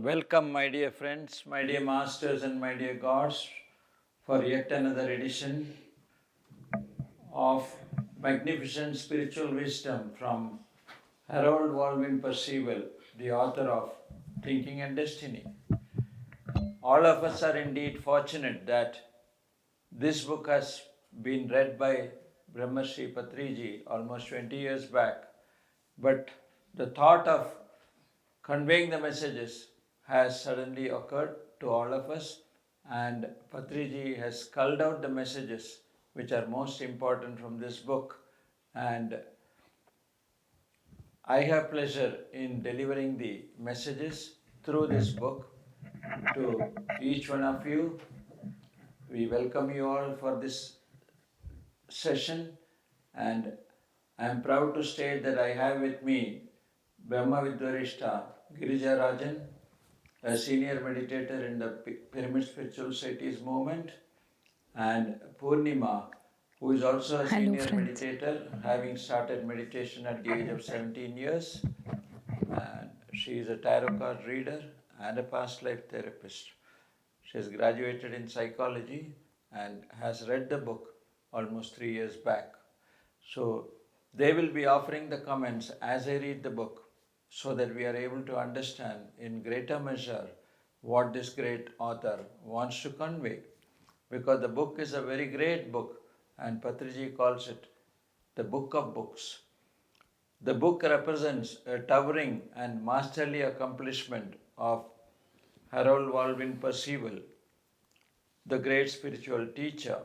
Welcome, my dear friends, my dear masters, and my dear gods, for yet another edition of magnificent spiritual wisdom from Harold Walvin Percival, the author of Thinking and Destiny. All of us are indeed fortunate that this book has been read by Brahmarshi Patriji almost 20 years back, but the thought of conveying the messages has suddenly occurred to all of us, and Patriji has culled out the messages which are most important from this book, and I have pleasure in delivering the messages through this book to each one of you. We welcome you all for this session, and I am proud to state that I have with me Brahma Vidvarishta Rajan, a senior meditator in the Pyramid Spiritual Societies movement, and Purnima, who is also a senior meditator, having started meditation at the age of 17 years. And she is a tarot card reader and a past life therapist. She has graduated in psychology and has read the book almost 3 years back. So they will be offering the comments as I read the book so that we are able to understand in greater measure what this great author wants to convey. Because the book is a very great book, and Patriji calls it the book of books. The book represents a towering and masterly accomplishment of Harold Walvin Percival, the great spiritual teacher.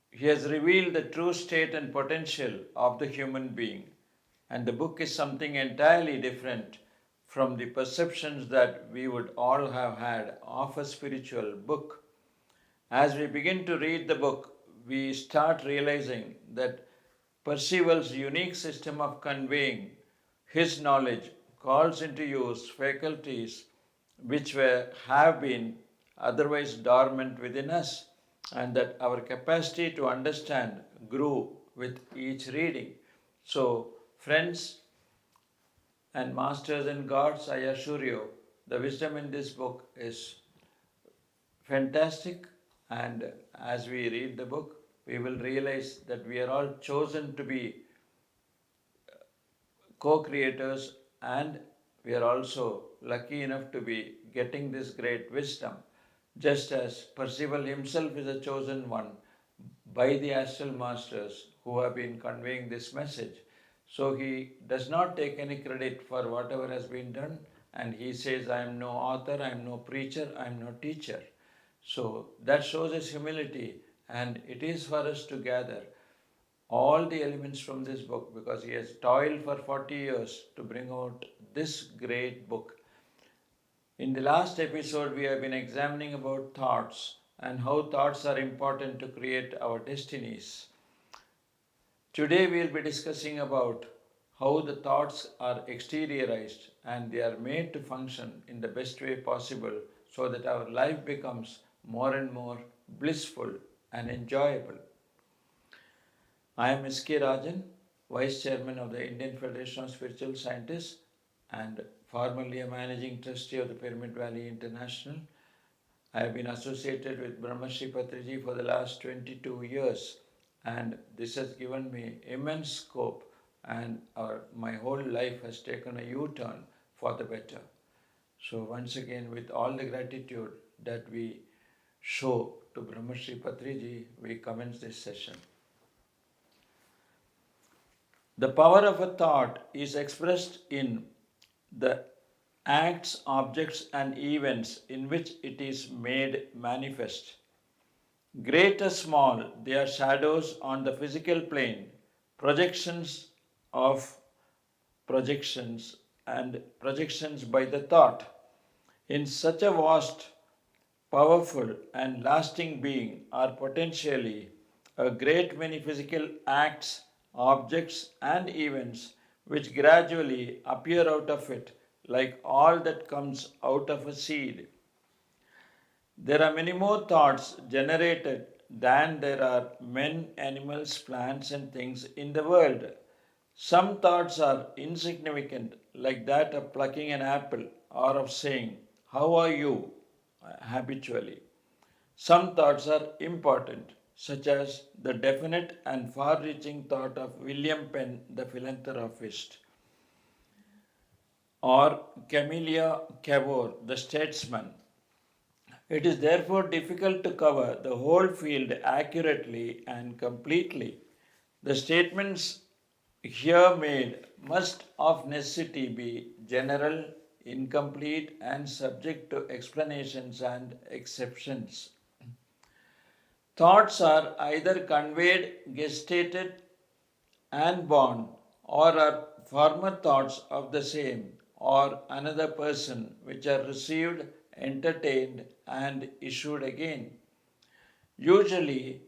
He has revealed the true state and potential of the human being, and the book is something entirely different from the perceptions that we would all have had of a spiritual book. As we begin to read the book, we start realizing that Percival's unique system of conveying his knowledge calls into use faculties which have been otherwise dormant within us, and that our capacity to understand grew with each reading. So, friends and masters and gods, I assure you, the wisdom in this book is fantastic, and as we read the book, we will realize that we are all chosen to be co-creators, and we are also lucky enough to be getting this great wisdom, just as Percival himself is a chosen one by the astral masters who have been conveying this message. So he does not take any credit for whatever has been done, and he says, I am no author, I am no preacher, I am no teacher. So that shows his humility, and it is for us to gather all the elements from this book, because he has toiled for 40 years to bring out this great book. In the last episode, we have been examining about thoughts and how thoughts are important to create our destinies. Today we will be discussing about how the thoughts are exteriorized and they are made to function in the best way possible so that our life becomes more and more blissful and enjoyable. I am S.K.Rajan, Vice Chairman of the Indian Federation of Spiritual Scientists and formerly a Managing Trustee of the Pyramid Valley International. I have been associated with Brahmarshi Patriji for the last 22 years, and this has given me immense scope, and my whole life has taken a U-turn for the better. So once again, with all the gratitude that we show to Brahmarshi Patriji, we commence this session. The power of a thought is expressed in the acts, objects, and events in which it is made manifest. Great or small, they are shadows on the physical plane, projections of projections, and projections by the thought. In such a vast, powerful, and lasting being are potentially a great many physical acts, objects, and events which gradually appear out of it, like all that comes out of a seed. There are many more thoughts generated than there are men, animals, plants, and things in the world. Some thoughts are insignificant, like that of plucking an apple, or of saying, "How are you?" habitually. Some thoughts are important, such as the definite and far reaching thought of William Penn, the philanthropist, or Camelia Cavour, the statesman. It is therefore difficult to cover the whole field accurately and completely. The statements here made must of necessity be general, incomplete, and subject to explanations and exceptions. Thoughts are either conveyed, gestated, and born, or are former thoughts of the same or another person which are received, entertained, and issued again. Usually,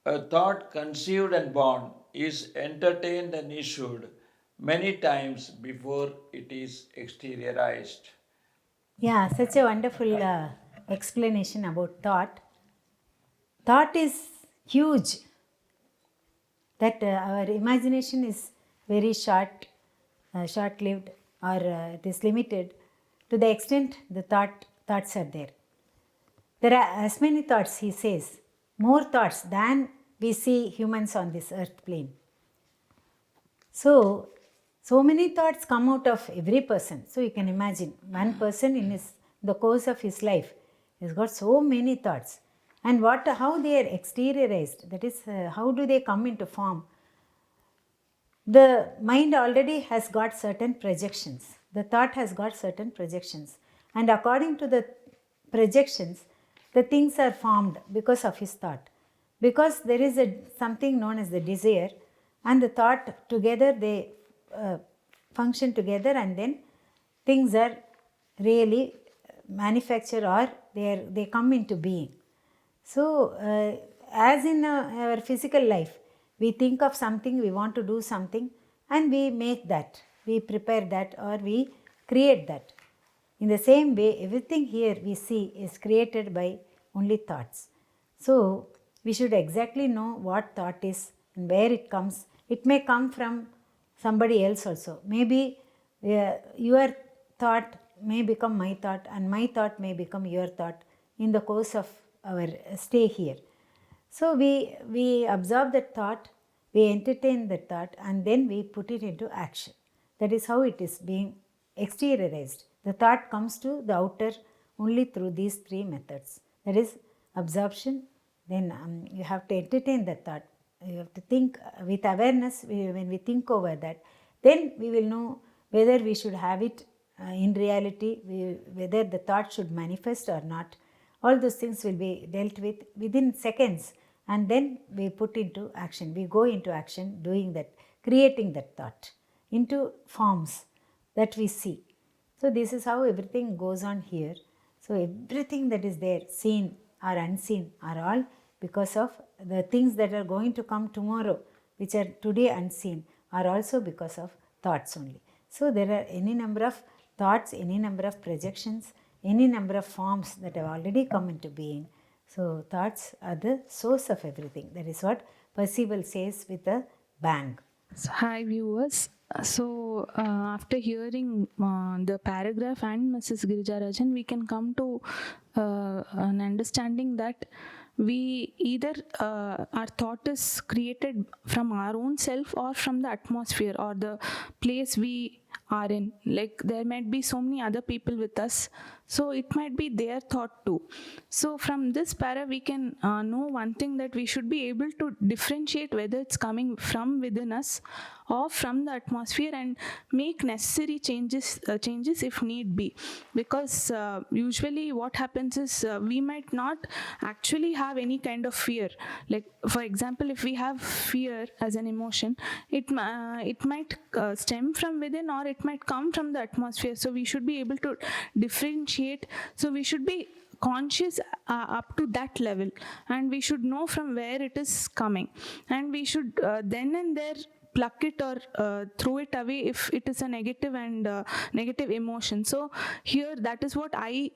a thought conceived and born is entertained and issued many times before it is exteriorized. Yeah, such a wonderful explanation about thought. Thought is huge, that our imagination is very short lived, or it is limited to the extent the thoughts are there. There are as many thoughts, he says, more thoughts than we see humans on this earth plane. So many thoughts come out of every person. So you can imagine one person in the course of his life has got so many thoughts, and how they are exteriorized. That is, how do they come into form? The mind already has got certain projections. The thought has got certain projections, and according to the projections, the things are formed because of his thought. Because there is something known as the desire and the thought together, they function together, and then things are really manufactured, or they come into being. So, as in our physical life, we think of something, we want to do something, and we make that, we prepare that, or we create that. In the same way, everything here we see is created by only thoughts. So, we should exactly know what thought is and where it comes. It may come from somebody else also. Maybe your thought may become my thought, and my thought may become your thought in the course of our stay here. So we absorb that thought, we entertain that thought, and then we put it into action. That is how it is being exteriorized. The thought comes to the outer only through these three methods. That is absorption, then you have to entertain that thought. You have to think with awareness. When we think over that, then we will know whether we should have it in reality, whether the thought should manifest or not. All those things will be dealt with within seconds, and then we put into action. We go into action doing that, creating that thought into forms that we see. So this is how everything goes on here. So everything that is there, seen or unseen, are all because of the things that are going to come tomorrow, which are today unseen, are also because of thoughts only. So there are any number of thoughts, any number of projections, any number of forms that have already come into being. So thoughts are the source of everything. That is what Percival says with a bang. So, hi viewers. After hearing the paragraph and Mrs. Girijarajan, we can come to an understanding that we either our thought is created from our own self or from the atmosphere or the place we are in. Like there might be so many other people with us, so it might be their thought too. So from this para we can know one thing, that we should be able to differentiate whether it's coming from within us or from the atmosphere, and make necessary changes if need be. Because usually what happens is we might not actually have any kind of fear. Like for example, if we have fear as an emotion, it might stem from within, or it might come from the atmosphere. So we should be able to differentiate. So we should be conscious up to that level, and we should know from where it is coming, and we should then and there pluck it or throw it away if it is a negative and negative emotion. So here that is what I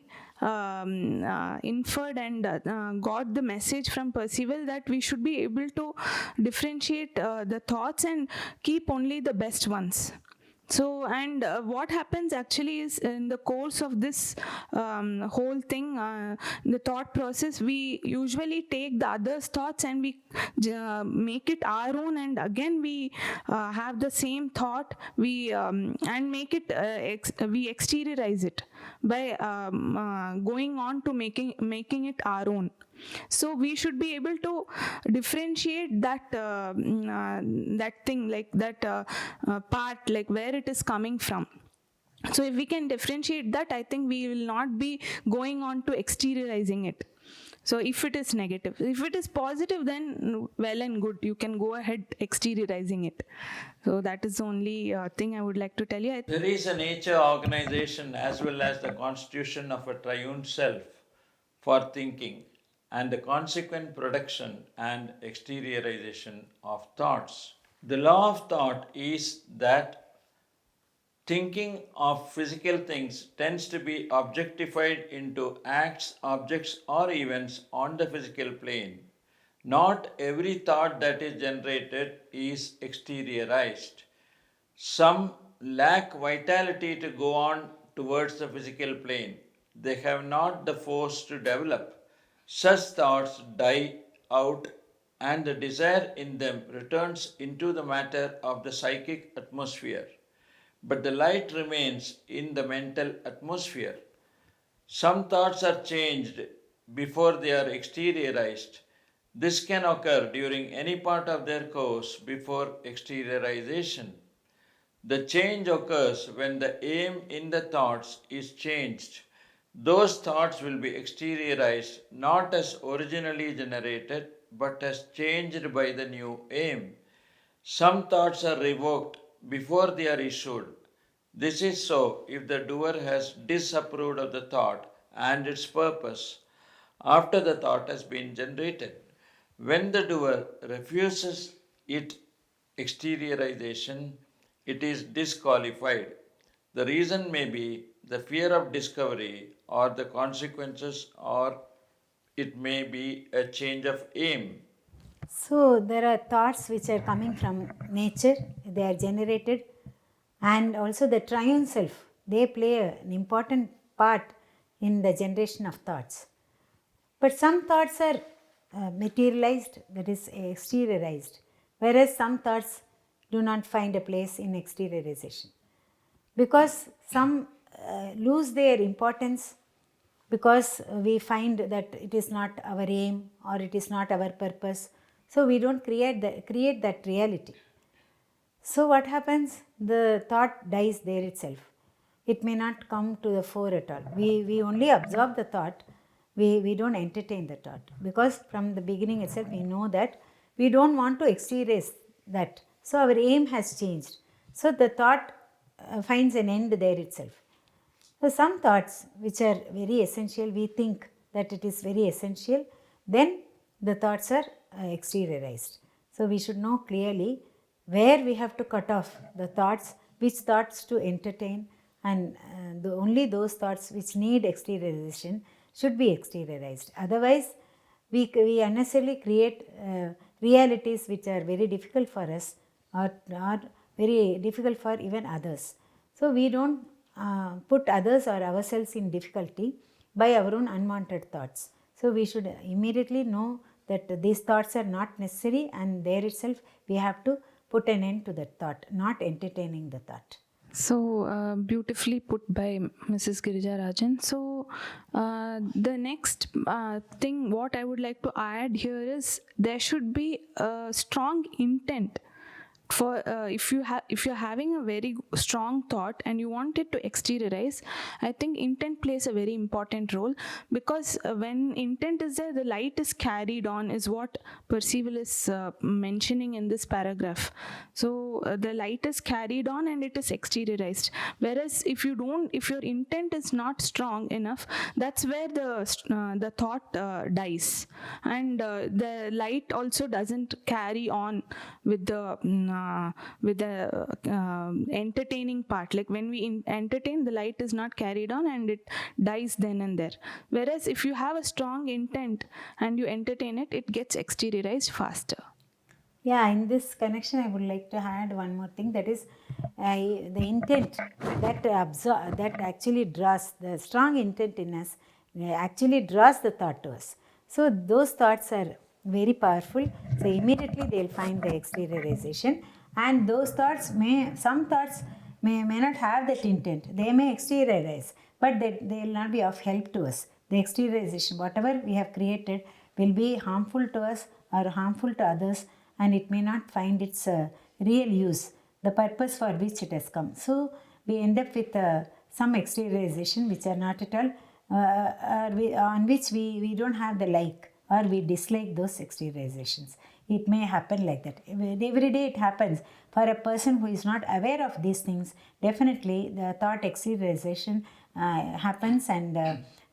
inferred and got the message from Percival, that we should be able to differentiate the thoughts and keep only the best ones. So, and what happens actually is in the course of this whole thing, the thought process, we usually take the other's thoughts and we make it our own, and again we have the same thought, we and make it we exteriorize it by going on to making it our own. So we should be able to differentiate that that thing, like that part, like where it is coming from. So if we can differentiate that, I think we will not be going on to exteriorizing it. So if it is negative, if it is positive, then well and good, you can go ahead exteriorizing it. So that is the only thing I would like to tell you. There is a nature organization as well as the constitution of a triune self for thinking and the consequent production and exteriorization of thoughts. The law of thought is that thinking of physical things tends to be objectified into acts, objects, or events on the physical plane. Not every thought that is generated is exteriorized. Some lack vitality to go on towards the physical plane. They have not the force to develop. Such thoughts die out, and the desire in them returns into the matter of the psychic atmosphere. But the light remains in the mental atmosphere. Some thoughts are changed before they are exteriorized. This can occur during any part of their course before exteriorization. The change occurs when the aim in the thoughts is changed. Those thoughts will be exteriorized not as originally generated but as changed by the new aim. Some thoughts are revoked before they are issued. This is so if the doer has disapproved of the thought and its purpose after the thought has been generated. When the doer refuses it exteriorization, it is disqualified. The reason may be the fear of discovery or the consequences, or it may be a change of aim. So there are thoughts which are coming from nature, they are generated, and also the triune self, they play an important part in the generation of thoughts. But some thoughts are materialized, that is exteriorized, whereas some thoughts do not find a place in exteriorization. Because some lose their importance because we find that it is not our aim or it is not our purpose. So we don't create that reality. So what happens? The thought dies there itself. It may not come to the fore at all. We only absorb the thought. We don't entertain the thought, because from the beginning itself we know that we don't want to exteriorize that. So our aim has changed. So the thought finds an end there itself. So some thoughts which are very essential, we think that it is very essential, then the thoughts are exteriorized. So we should know clearly where we have to cut off the thoughts, which thoughts to entertain, and only those thoughts which need exteriorization should be exteriorized. Otherwise, we unnecessarily create realities which are very difficult for us or very difficult for even others. So we don't put others or ourselves in difficulty by our own unwanted thoughts. So we should immediately know that these thoughts are not necessary, and there itself we have to put an end to that thought, not entertaining the thought. So beautifully put by Mrs. Rajan. So the next thing what I would like to add here is there should be a strong intent. For if you're having a very strong thought and you want it to exteriorize, I think intent plays a very important role, because when intent is there, the light is carried on, is what Percival is mentioning in this paragraph. So the light is carried on and it is exteriorized. Whereas if your intent is not strong enough, that's where the thought dies, and the light also doesn't carry on with the entertaining part. Like when we entertain, the light is not carried on and it dies then and there. Whereas if you have a strong intent and you entertain it, it gets exteriorized faster. Yeah, in this connection, I would like to add one more thing, that is the intent that actually draws the strong intent in us, actually draws the thought to us. So those thoughts are very powerful. So immediately they'll find the exteriorization, and those thoughts some thoughts may not have that intent. They may exteriorize, but they will not be of help to us. The exteriorization, whatever we have created, will be harmful to us or harmful to others, and it may not find its real use, the purpose for which it has come. So we end up with some exteriorization which are not at all, on which we don't have the like, or we dislike those exteriorizations. It may happen like that. Every day it happens. For a person who is not aware of these things, definitely the thought exteriorization happens, and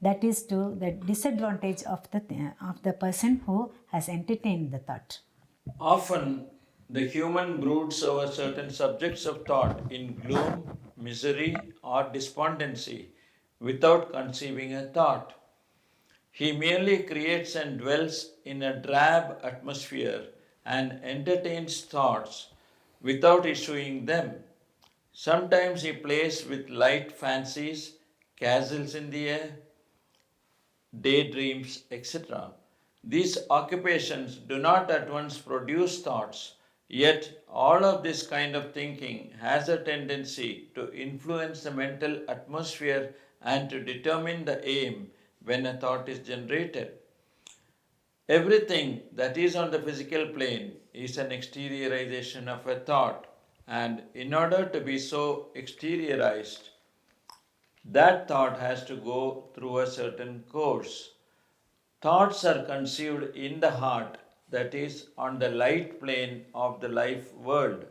that is to the disadvantage of the person who has entertained the thought. Often, the human broods over certain subjects of thought in gloom, misery, or despondency without conceiving a thought. He merely creates and dwells in a drab atmosphere and entertains thoughts without issuing them. Sometimes he plays with light fancies, castles in the air, daydreams, etc. These occupations do not at once produce thoughts, yet, all of this kind of thinking has a tendency to influence the mental atmosphere and to determine the aim when a thought is generated. Everything that is on the physical plane is an exteriorization of a thought, and in order to be so exteriorized, that thought has to go through a certain course. Thoughts are conceived in the heart, that is, on the light plane of the life world.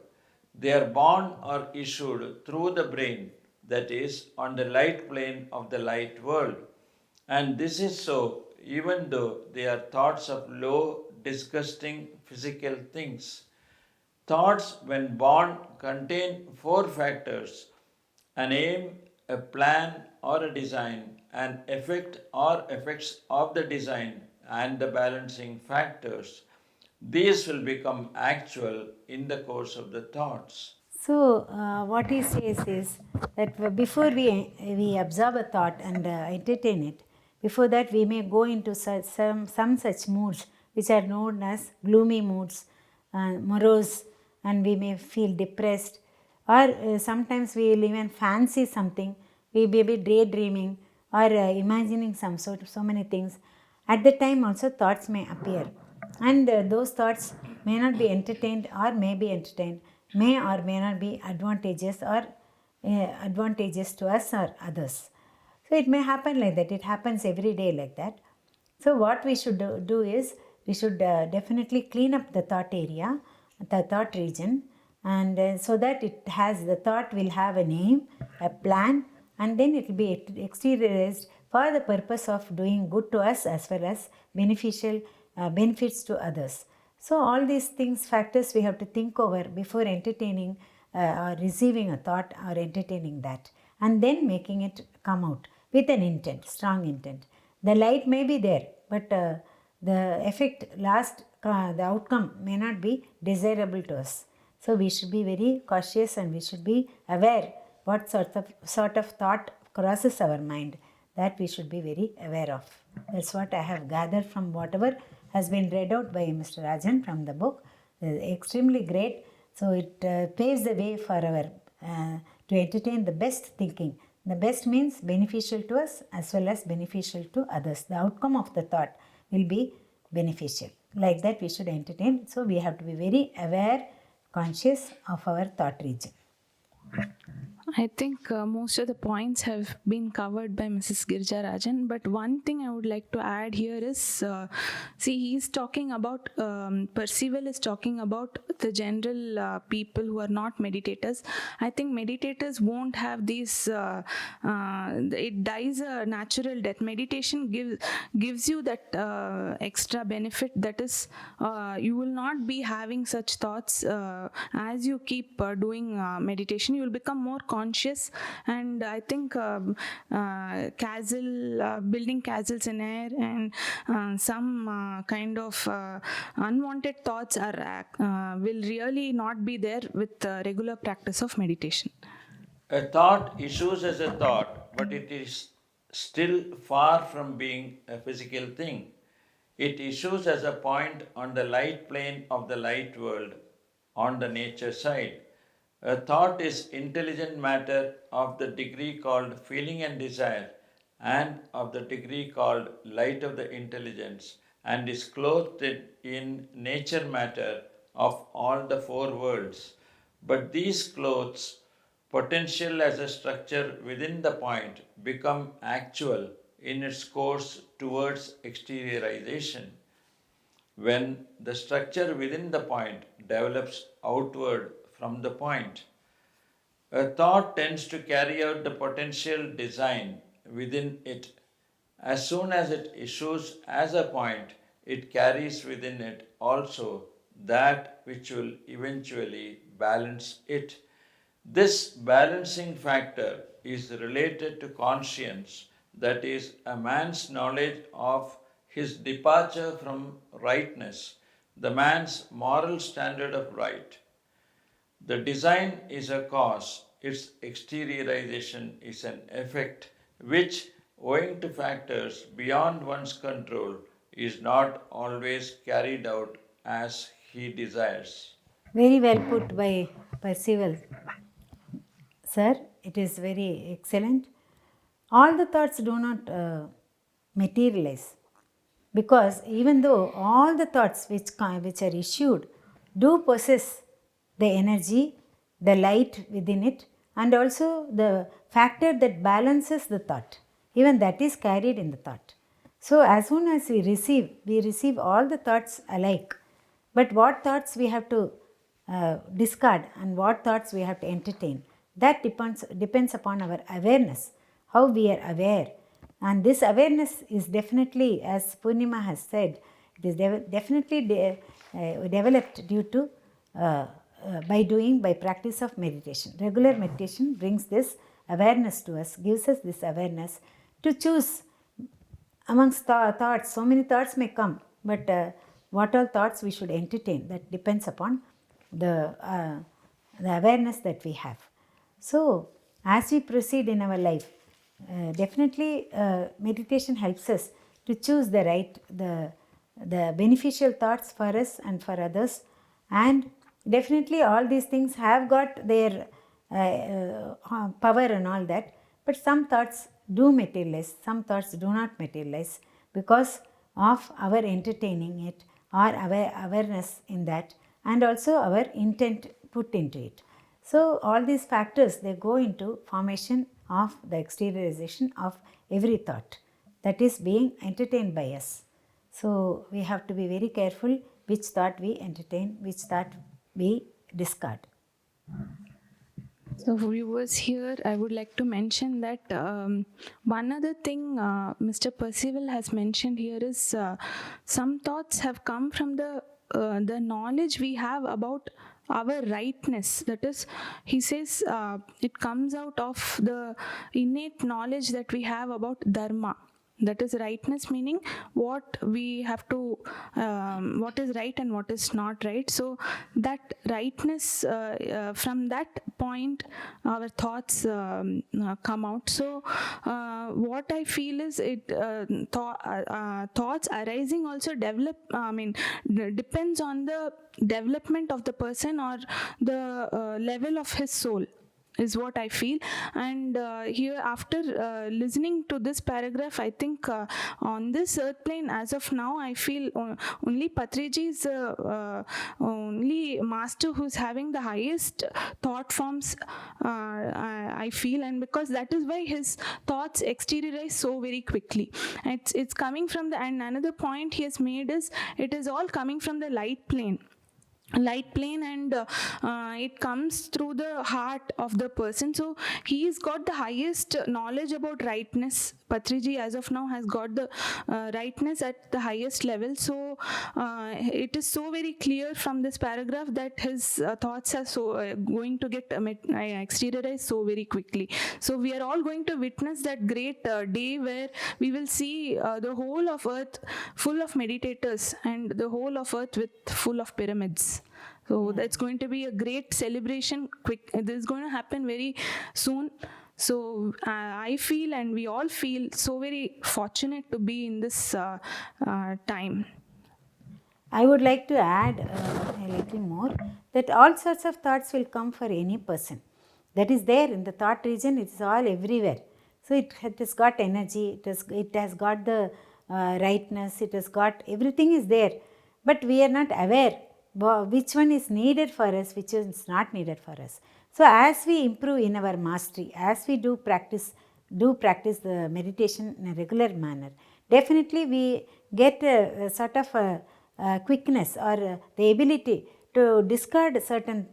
They are born or issued through the brain, that is, on the light plane of the light world. And this is so even though they are thoughts of low, disgusting physical things. Thoughts, when born, contain four factors: an aim, a plan or a design, an effect or effects of the design, and the balancing factors. These will become actual in the course of the thoughts. So, what he says is that before we absorb a thought and entertain it, before that we may go into some such moods which are known as gloomy moods, morose, and we may feel depressed, or sometimes we will even fancy something. We may be daydreaming or imagining some sort of so many things. At the time, also thoughts may appear, and those thoughts may not be entertained or may be entertained, may or may not be advantageous to us or others. So it may happen like that. It happens every day like that. So what we should do is we should definitely clean up the thought area, the thought region, and so that the thought will have a name, a plan, and then it will be exteriorized for the purpose of doing good to us as well as beneficial benefits to others. So all these things, factors we have to think over before entertaining or receiving a thought or entertaining that, and then making it come out with an intent, strong intent. The light may be there, but the effect, the outcome may not be desirable to us. So we should be very cautious, and we should be aware what sort of thought crosses our mind, that we should be very aware of. That's what I have gathered from whatever has been read out by Mr. Rajan from the book. Extremely great. So it paves the way for our to entertain the best thinking. The best means beneficial to us as well as beneficial to others. The outcome of the thought will be beneficial. Like that we should entertain. So we have to be very aware, conscious of our thought region. I think most of the points have been covered by Mrs. Rajan. But one thing I would like to add here is, he's talking about, Percival is talking about the general people who are not meditators. I think meditators won't have these, it dies a natural death. Meditation gives you that extra benefit, that is, you will not be having such thoughts as you keep doing meditation. You will become more conscious conscious, and I think building castles in air, and some kind of unwanted thoughts will really not be there with regular practice of meditation. A thought issues as a thought, but it is still far from being a physical thing. It issues as a point on the light plane of the light world, on the nature side. A thought is intelligent matter of the degree called feeling and desire, and of the degree called light of the intelligence, and is clothed in nature matter of all the four worlds. But these clothes, potential as a structure within the point, become actual in its course towards exteriorization. When the structure within the point develops outward from the point, a thought tends to carry out the potential design within it. As soon as it issues as a point, it carries within it also that which will eventually balance it. This balancing factor is related to conscience, that is, a man's knowledge of his departure from rightness, the man's moral standard of right. The design is a cause, its exteriorization is an effect, which, owing to factors beyond one's control, is not always carried out as he desires. Very well put by Percival. Sir, it is very excellent. All the thoughts do not materialize, because even though all the thoughts which are issued do possess the energy, the light within it, and also the factor that balances the thought, even that is carried in the thought. So as soon as we receive all the thoughts alike. But what thoughts we have to discard and what thoughts we have to entertain, that depends upon our awareness, how we are aware. And this awareness is definitely, as Purnima has said, it is definitely developed due to by practice of meditation. Regular meditation brings this awareness to us, gives us this awareness to choose amongst thoughts. So many thoughts may come, but what all thoughts we should entertain, that depends upon the awareness that we have. So as we proceed in our life, definitely meditation helps us to choose the beneficial thoughts for us and for others. And definitely all these things have got their power and all that, but some thoughts do materialize, some thoughts do not materialize because of our entertaining it, or our awareness in that, and also our intent put into it. So all these factors, they go into formation of the exteriorization of every thought that is being entertained by us. So we have to be very careful which thought we entertain, which thought we discard. So viewers, here I would like to mention that one other thing Mr. Percival has mentioned here is some thoughts have come from the knowledge we have about our rightness. That is, he says it comes out of the innate knowledge that we have about dharma. That is rightness, meaning what we have to, what is right and what is not right. So that rightness, from that point, our thoughts come out. So what I feel is thoughts arising also depends on the development of the person or the level of his soul, is what I feel. And here, after listening to this paragraph, I think on this earth plane, as of now, I feel only Patriji is the only master who's having the highest thought forms, I feel, and because that is why his thoughts exteriorize so very quickly. It's coming from the, and another point he has made is, it is all coming from the light plane, and it comes through the heart of the person. So he's got the highest knowledge about rightness, Patriji as of now has got the rightness at the highest level. So it is so very clear from this paragraph that his thoughts are so going to get exteriorized so very quickly. So we are all going to witness that great day where we will see the whole of earth full of meditators and the whole of earth with full of pyramids. So that's going to be a great celebration. This is going to happen very soon. So I feel, and we all feel, so very fortunate to be in this time. I would like to add a little more, that all sorts of thoughts will come for any person. That is there in the thought region, it is all everywhere. So it has got energy, it has got the rightness, it has got, everything is there. But we are not aware which one is needed for us, which is not needed for us. So as we improve in our mastery, as we do practice the meditation in a regular manner, definitely we get a sort of a quickness or the ability to discard certain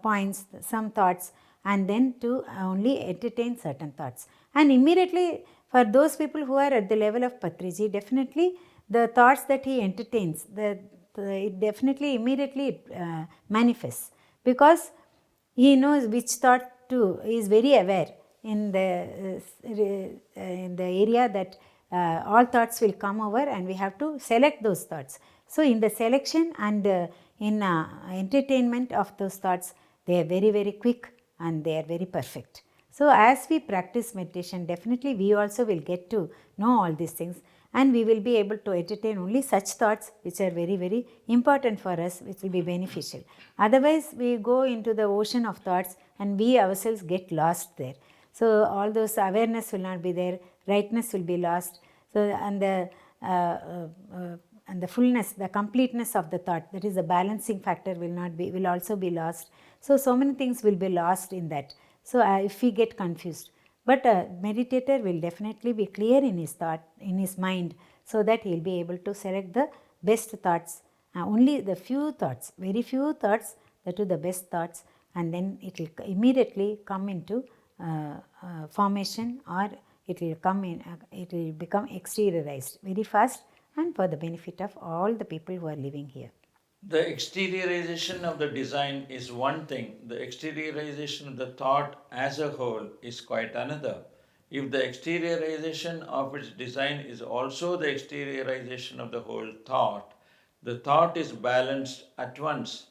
points, some thoughts, and then to only entertain certain thoughts. And immediately, for those people who are at the level of Patriji, definitely the thoughts that he entertains, it definitely immediately manifests, because he knows which thought to, he is very aware in the area that all thoughts will come over and we have to select those thoughts. So in the selection and in entertainment of those thoughts, they are very, very quick and they are very perfect. So as we practice meditation, definitely we also will get to know all these things, and we will be able to entertain only such thoughts which are very, very important for us, which will be beneficial. Otherwise, we go into the ocean of thoughts and we ourselves get lost there. So all those awareness will not be there, rightness will be lost. So and the fullness, the completeness of the thought, that is the balancing factor, will also be lost. So many things will be lost in that. So if we get confused, but a meditator will definitely be clear in his thought, in his mind, so that he will be able to select the best thoughts, only the few thoughts, very few thoughts, that are the best thoughts, and then it will immediately come into formation, or it will come in, it will become exteriorized very fast and for the benefit of all the people who are living here. The exteriorization of the design is one thing, the exteriorization of the thought as a whole is quite another. If the exteriorization of its design is also the exteriorization of the whole thought, the thought is balanced at once.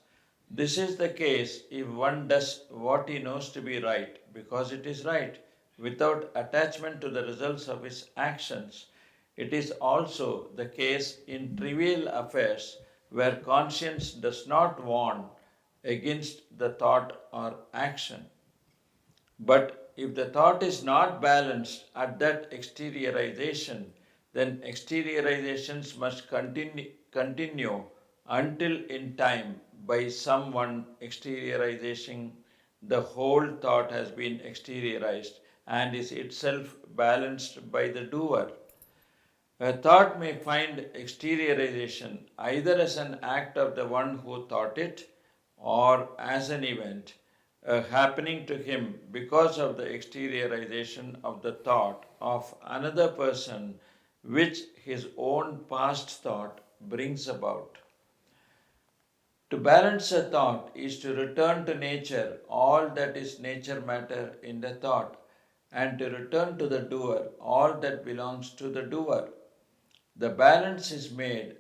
This is the case if one does what he knows to be right because it is right, without attachment to the results of his actions. It is also the case in trivial affairs where conscience does not warn against the thought or action. But if the thought is not balanced at that exteriorization, then exteriorizations must continue until in time by someone exteriorizing the whole thought has been exteriorized and is itself balanced by the doer. A thought may find exteriorization either as an act of the one who thought it or as an event happening to him because of the exteriorization of the thought of another person which his own past thought brings about. To balance a thought is to return to nature all that is nature matter in the thought, and to return to the doer all that belongs to the doer. The balance is made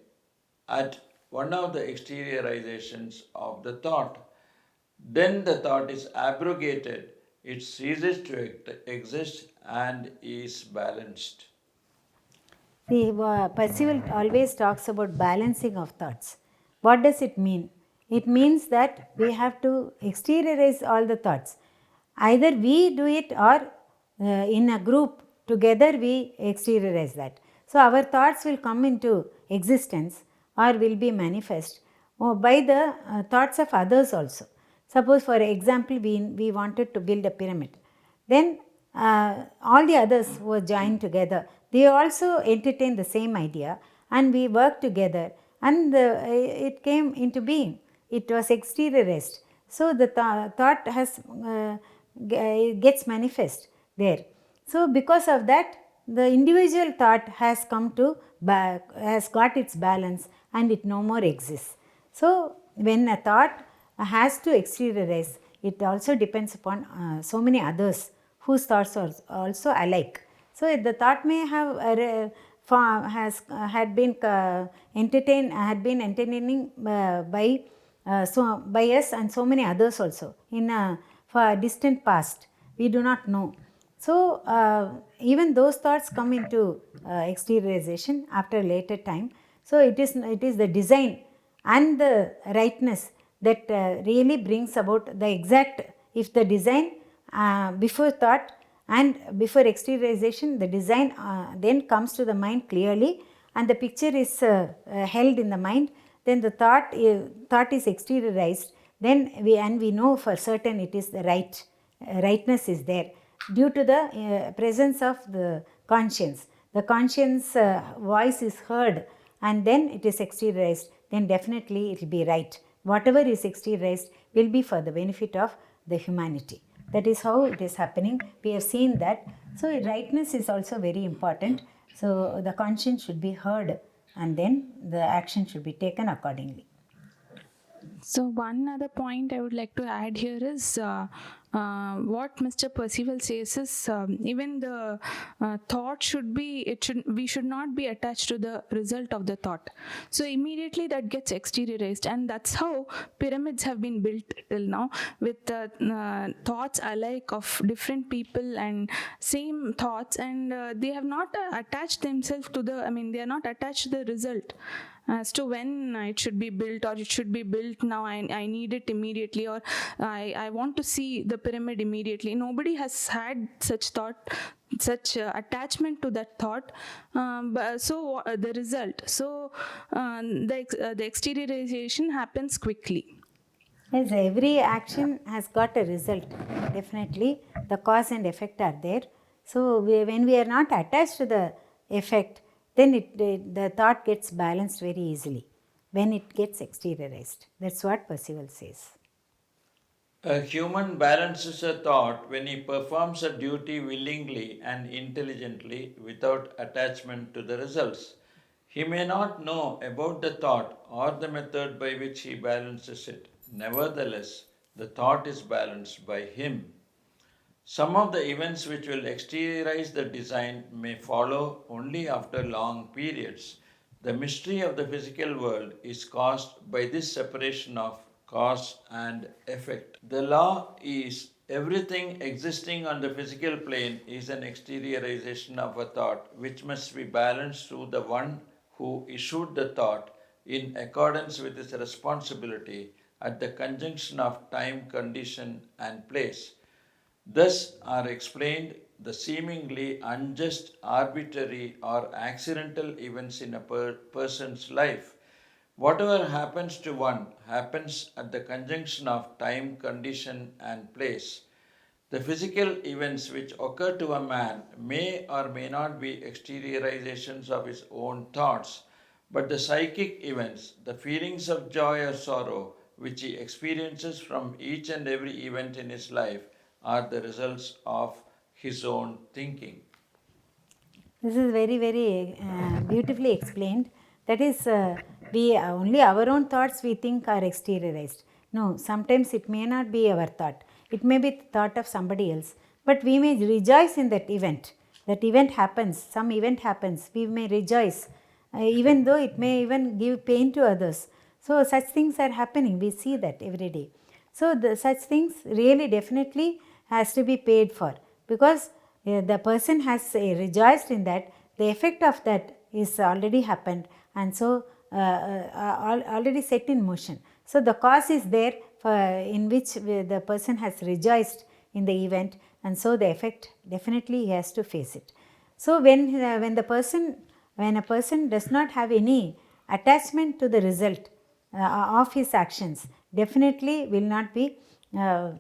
at one of the exteriorizations of the thought. Then the thought is abrogated, it ceases to exist and is balanced. See, Percival always talks about balancing of thoughts. What does it mean? It means that we have to exteriorize all the thoughts. Either we do it, or in a group together we exteriorize that. So our thoughts will come into existence or will be manifest by the thoughts of others also. Suppose for example we wanted to build a pyramid. Then all the others who were joined together, they also entertained the same idea and we worked together, and it came into being. It was exteriorized. So the thought has gets manifest there. So because of that, the individual thought has come to has got its balance and it no more exists. So when a thought has to exteriorize, it also depends upon so many others whose thoughts are also alike. So the thought may have had been entertaining by us and so many others also in a for distant past. We do not know. So even those thoughts come into exteriorization after a later time. So it is the design and the rightness that really brings about the exact. If the design before thought and before exteriorization, the design then comes to the mind clearly and the picture is held in the mind, then the thought is exteriorized, then we know for certain it is the rightness is there due to the presence of the conscience. The conscience voice is heard and then it is exteriorized, then definitely it will be right. Whatever is exteriorized will be for the benefit of the humanity. That is how it is happening. We have seen that. So rightness is also very important. So the conscience should be heard and then the action should be taken accordingly. So one other point I would like to add here is what Mr. Percival says is even the thought we should not be attached to the result of the thought. So immediately that gets exteriorized, and that's how pyramids have been built till now, with thoughts alike of different people and same thoughts, and they have not attached themselves to they are not attached to the result as to when it should be built, or it should be built now, I need it immediately, or I want to see the pyramid immediately. Nobody has had such thought, such attachment to that thought. So the result, so the exteriorization happens quickly. Yes, every action has got a result. Definitely, the cause and effect are there. So when we are not attached to the effect, then the thought gets balanced very easily when it gets exteriorized. That's what Percival says. A human balances a thought when he performs a duty willingly and intelligently without attachment to the results. He may not know about the thought or the method by which he balances it. Nevertheless, the thought is balanced by him. Some of the events which will exteriorize the design may follow only after long periods. The mystery of the physical world is caused by this separation of cause and effect. The law is everything existing on the physical plane is an exteriorization of a thought which must be balanced through the one who issued the thought in accordance with his responsibility at the conjunction of time, condition, and place. Thus are explained the seemingly unjust, arbitrary, or accidental events in a person's life. Whatever happens to one happens at the conjunction of time, condition, and place. The physical events which occur to a man may or may not be exteriorizations of his own thoughts, but the psychic events, the feelings of joy or sorrow which he experiences from each and every event in his life, are the results of his own thinking. This is very, very beautifully explained. That is, we only our own thoughts we think are exteriorized. No, sometimes it may not be our thought. It may be the thought of somebody else. But we may rejoice in that event. That event happens, some event happens. We may rejoice, even though it may even give pain to others. So such things are happening. We see that every day. So such things really definitely has to be paid for, because the person has rejoiced in that, the effect of that is already happened, and so already set in motion. So the cause is there for in which the person has rejoiced in the event, and so the effect definitely he has to face it. So when a person does not have any attachment to the result of his actions, definitely will not be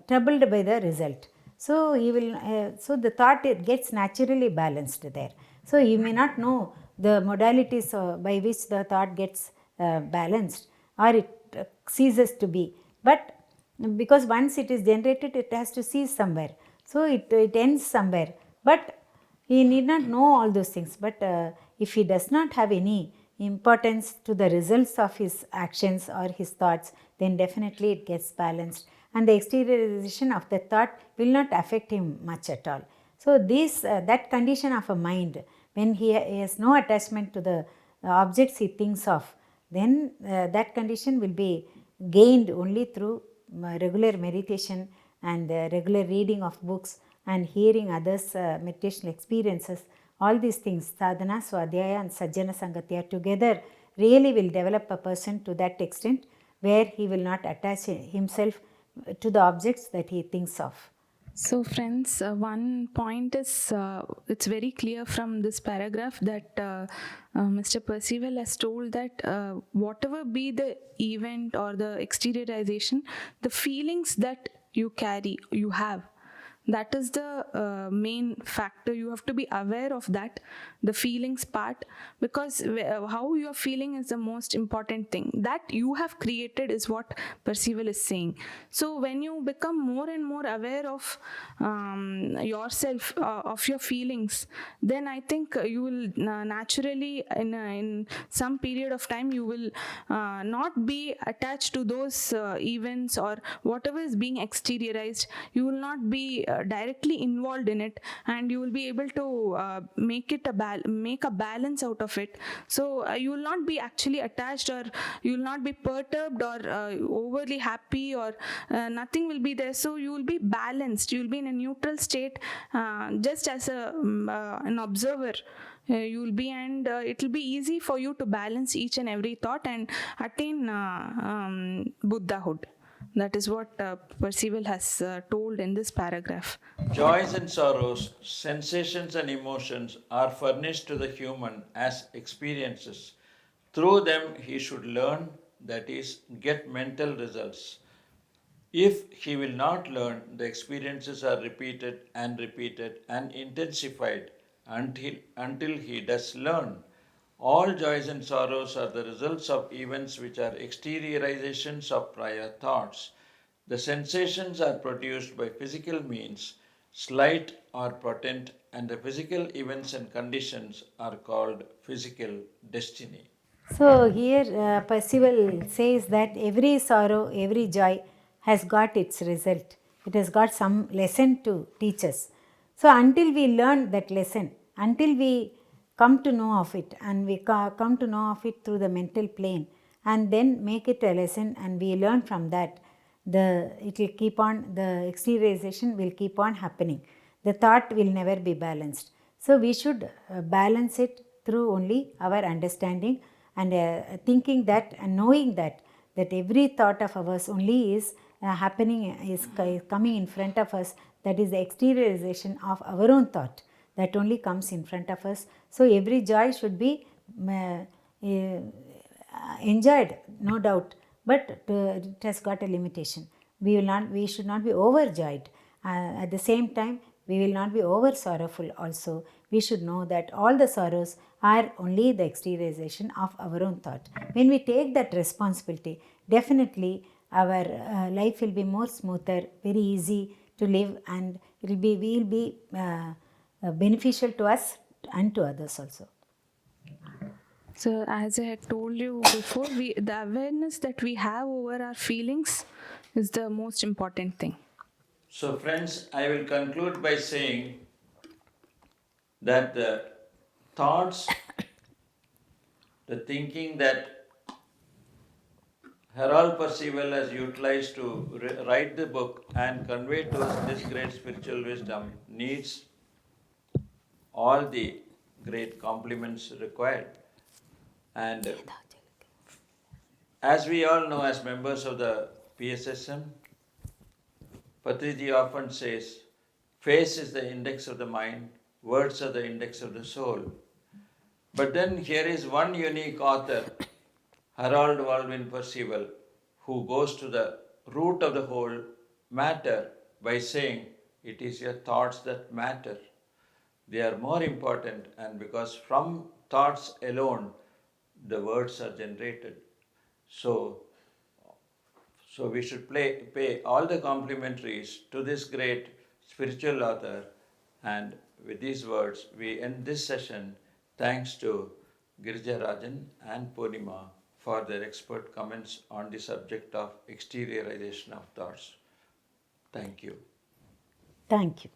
troubled by the result. So he will. So the thought it gets naturally balanced there. So you may not know the modalities by which the thought gets balanced, or it ceases to be. But because once it is generated, it has to cease somewhere. So it ends somewhere. But He need not know all those things, but if he does not have any importance to the results of his actions or his thoughts, then definitely it gets balanced, and the exteriorization of the thought will not affect him much at all. So this that condition of a mind, when he has no attachment to the objects he thinks of, then that condition will be gained only through regular meditation and regular reading of books and hearing others' meditational experiences. All these things, sadhana, swadhyaya, and sajjana sangatya together really will develop a person to that extent where he will not attach himself to the objects that he thinks of. So, friends, one point is it's very clear from this paragraph that Mr. Percival has told that whatever be the event or the exteriorization, the feelings that you carry, you have, that is the main factor. You have to be aware of that, the feelings part, because how you are feeling is the most important thing. That you have created is what Percival is saying. So when you become more and more aware of yourself, of your feelings, then I think you will naturally in some period of time you will not be attached to those events or whatever is being exteriorized. You will not be directly involved in it, and you will be able to make it make a balance out of it. So you will not be actually attached, or you will not be perturbed or overly happy, or nothing will be there. So you will be balanced, you will be in a neutral state, just as an observer. You will be, and it will be easy for you to balance each and every thought and attain Buddhahood. That is what Percival has told in this paragraph. Joys and sorrows, sensations and emotions are furnished to the human as experiences. Through them, he should learn, that is, get mental results. If he will not learn, the experiences are repeated and intensified until he does learn. All joys and sorrows are the results of events which are exteriorizations of prior thoughts. The sensations are produced by physical means, slight or potent, and the physical events and conditions are called physical destiny. So here Percival says that every sorrow, every joy has got its result. It has got some lesson to teach us. So until we learn that lesson, until we come to know of it, and we come to know of it through the mental plane, and then make it a lesson, and we learn from that, it will keep on, the exteriorization will keep on happening. The thought will never be balanced. So we should balance it through only our understanding and thinking that and knowing that every thought of ours only is happening, is coming in front of us. That is the exteriorization of our own thought that only comes in front of us. So every joy should be enjoyed, no doubt, but it has got a limitation. We should not be overjoyed. At the same time, we will not be over sorrowful also. We should know that all the sorrows are only the exteriorization of our own thought. When we take that responsibility, definitely our life will be more smoother, very easy to live, and it will be beneficial to us and to others also. So, as I had told you before, the awareness that we have over our feelings is the most important thing. So, friends, I will conclude by saying that the thoughts, the thinking that Harold Percival has utilized to write the book and convey to us this great spiritual wisdom needs all the great compliments required. And as we all know, as members of the PSSM, Patriji often says, face is the index of the mind, words are the index of the soul. But then here is one unique author, Harold Walwyn Percival, who goes to the root of the whole matter by saying, it is your thoughts that matter. They are more important, and because from thoughts alone, the words are generated. So we should pay all the complimentaries to this great spiritual author, and with these words, we end this session. Thanks to Girija-Rajan and Purnima for their expert comments on the subject of exteriorization of thoughts. Thank you. Thank you.